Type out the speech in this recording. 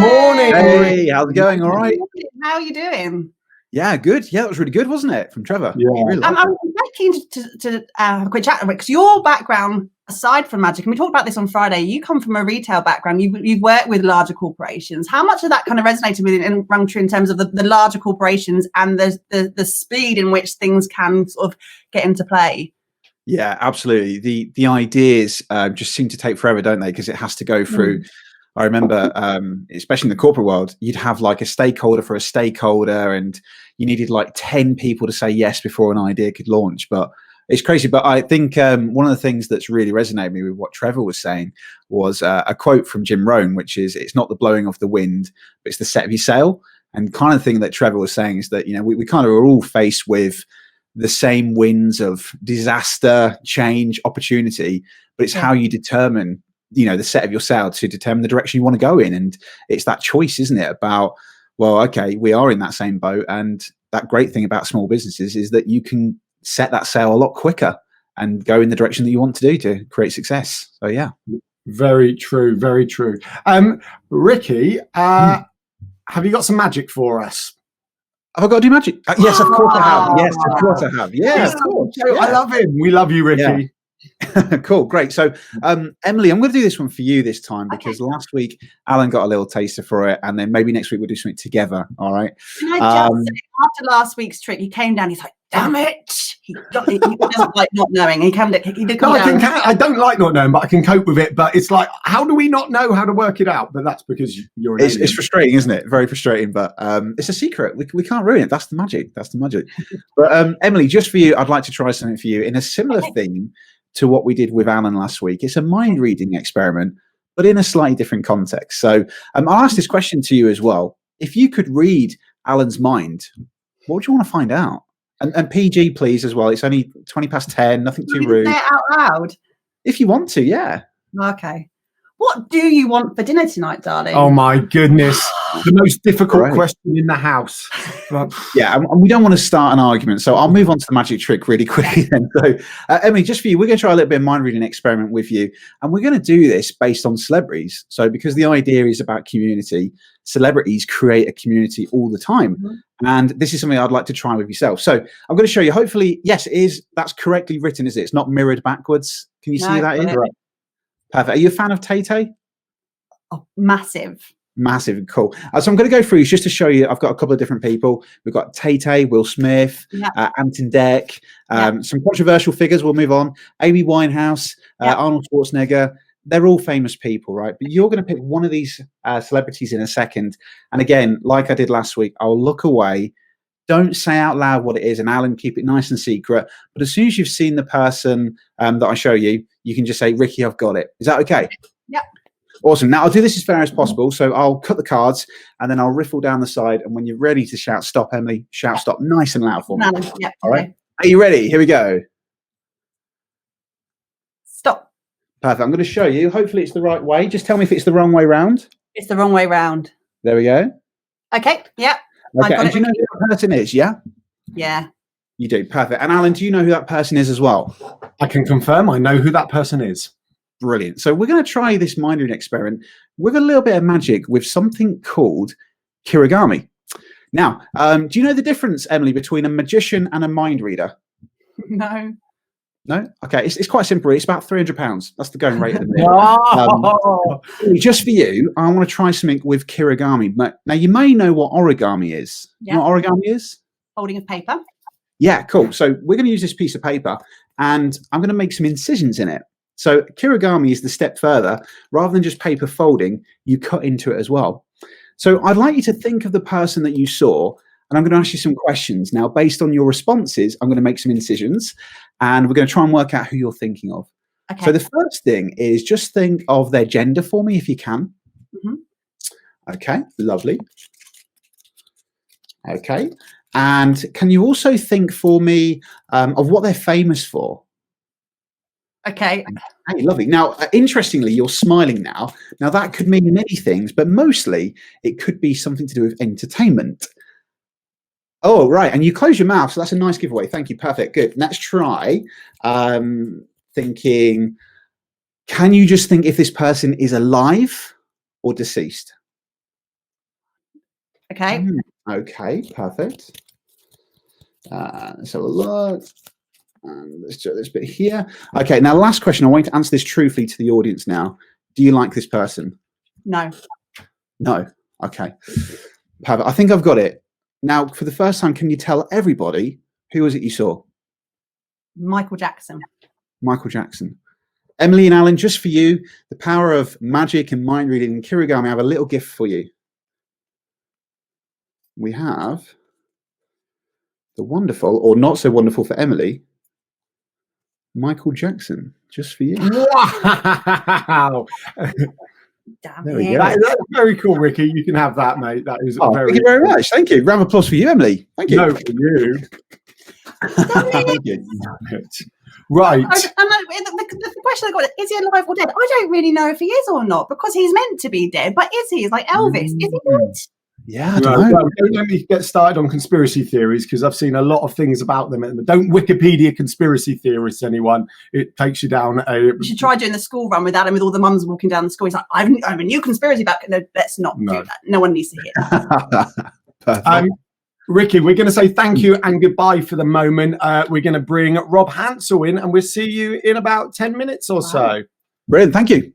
Morning. Hey, how's it going? All right. How are you doing? Yeah, good. Yeah, that was really good, wasn't it? From Trevor. Yeah. Really I'm liked it. quite keen to have a quick chat, because your background, aside from magic, and we talked about this on Friday, you come from a retail background. You've worked with larger corporations. How much of that kind of resonated with you and rung true in terms of the larger corporations and the speed in which things can sort of get into play? Yeah, absolutely. The ideas just seem to take forever, don't they? Because it has to go through. I remember, especially in the corporate world, you'd have like a stakeholder for a stakeholder, and you needed like 10 people to say yes before an idea could launch. But it's crazy. But I think one of the things that's really resonated with me with what Trevor was saying was a quote from Jim Rohn, which is, "It's not the blowing of the wind, but it's the set of your sail." And kind of the thing that Trevor was saying is that, you know, we kind of are all faced with the same winds of disaster, change, opportunity, but it's how you determine, you know, the set of your sail to determine the direction you want to go in. And it's that choice, isn't it? About, well, okay, we are in that same boat. And that great thing about small businesses is that you can set that sail a lot quicker and go in the direction that you want to do to create success. So, yeah. Very true. Very true. Ricky, have you got some magic for us? Have I got to do magic? Yes, of course I have. Yes, of course I have. Yeah, of course. Yeah. I love him. We love you, Ricky. Yeah. Cool, great. So, Emily, I'm going to do this one for you this time, because last week Alan got a little taster for it, and then maybe next week we'll do something together. All right. Can I just say, after last week's trick, he came down. He's like, "Damn it!" He doesn't like not knowing. He did come down. I don't like not knowing, but I can cope with it. But it's like, how do we not know how to work it out? But that's because you're an alien. It's frustrating, isn't it? Very frustrating, but it's a secret. We can't ruin it. That's the magic. That's the magic. But Emily, just for you, I'd like to try something for you in a similar theme to what we did with Alan last week. It's a mind reading experiment, but in a slightly different context. So I'll ask this question to you as well. If you could read Alan's mind, what would you want to find out? And PG, please, as well. It's only 20 past 10, nothing too rude. Say it out loud. If you want to, yeah. Okay. What do you want for dinner tonight, darling? Oh my goodness. The most difficult question in the house. Yeah, and we don't want to start an argument, so I'll move on to the magic trick really quickly then. So, Emily, just for you, we're going to try a little bit of mind reading experiment with you, and we're going to do this based on celebrities. So, because the idea is about community, celebrities create a community all the time, and this is something I'd like to try with yourself. So, I'm going to show you. Hopefully, yes, it is. That's correctly written, is it? It's not mirrored backwards. Can you see that? Perfect. Are you a fan of Tay-Tay? Oh, massive. Massive, cool. So I'm going to go through just to show you. I've got a couple of different people. We've got Tay-Tay, Will Smith, Anton Deck, some controversial figures. We'll move on. Amy Winehouse, Arnold Schwarzenegger. They're all famous people, right? But you're going to pick one of these celebrities in a second. And again, like I did last week, I'll look away. Don't say out loud what it is, and Alan, keep it nice and secret. But as soon as you've seen the person that I show you, you can just say, "Ricky, I've got it." Is that okay? Yep. Awesome. Now I'll do this as fair as possible. So I'll cut the cards, and then I'll riffle down the side. And when you're ready to shout stop, Emily, shout stop nice and loud for me. Yeah. All right. Are you ready? Here we go. Stop. Perfect. I'm going to show you. Hopefully it's the right way. Just tell me if it's the wrong way round. It's the wrong way round. There we go. Okay. Yeah. Okay. And do you know who that person is? Yeah. Yeah. You do. Perfect. And Alan, do you know who that person is as well? I can confirm I know who that person is. Brilliant. So we're going to try this mind reading experiment with a little bit of magic with something called kirigami. Now, do you know the difference, Emily, between a magician and a mind reader? No. No? Okay. It's quite simple. It's about £300. That's the going rate at the minute. Just for you, I want to try something with kirigami. Now, you may know what origami is. Yeah. You know what origami is? Folding of paper. Yeah, cool. So we're going to use this piece of paper, and I'm going to make some incisions in it. So kirigami is the step further. Rather than just paper folding, you cut into it as well. So I'd like you to think of the person that you saw, and I'm going to ask you some questions. Now, based on your responses, I'm going to make some incisions, and we're going to try and work out who you're thinking of. Okay. So the first thing is just think of their gender for me, if you can. Okay, lovely. Okay. And can you also think for me of what they're famous for? Okay. Hey, lovely. Now, interestingly, you're smiling now. Now, that could mean many things, but mostly it could be something to do with entertainment. Oh, right. And you close your mouth, so that's a nice giveaway. Thank you. Perfect. Good. Let's try thinking, can you just think if this person is alive or deceased? Okay. Okay, perfect. Let's have a look. Let's do this bit here. Okay, now last question. I want you to answer this truthfully to the audience now. Do you like this person? No. No. Okay. Perfect. I think I've got it. Now, for the first time, can you tell everybody who was it you saw? Michael Jackson. Michael Jackson. Emily and Alan, just for you, the power of magic and mind reading and Kirigami, I have a little gift for you. We have the wonderful, or not so wonderful for Emily, Michael Jackson, just for you. Wow. Damn There we it. go. That's very cool, Ricky. You can have that, mate. That is very Thank you very much. Thank you. Round of applause for you, Emily. Thank you. No, for you. Thank you. Right. The question I got is he alive or dead? I don't really know if he is or not because he's meant to be dead, but is he? He's like Elvis. Is he dead? Yeah, I don't know. Well, don't let me get started on conspiracy theories because I've seen a lot of things about them. Don't Wikipedia conspiracy theorists, anyone. It takes you down a... You should try doing the school run with Adam with all the mums walking down the school. He's like, I have a new conspiracy about... No, let's not do that. No one needs to hear that. Perfect. Ricky, we're going to say thank you and goodbye for the moment. We're going to bring Rob Hansel in and we'll see you in about 10 minutes or so. Brilliant. Thank you.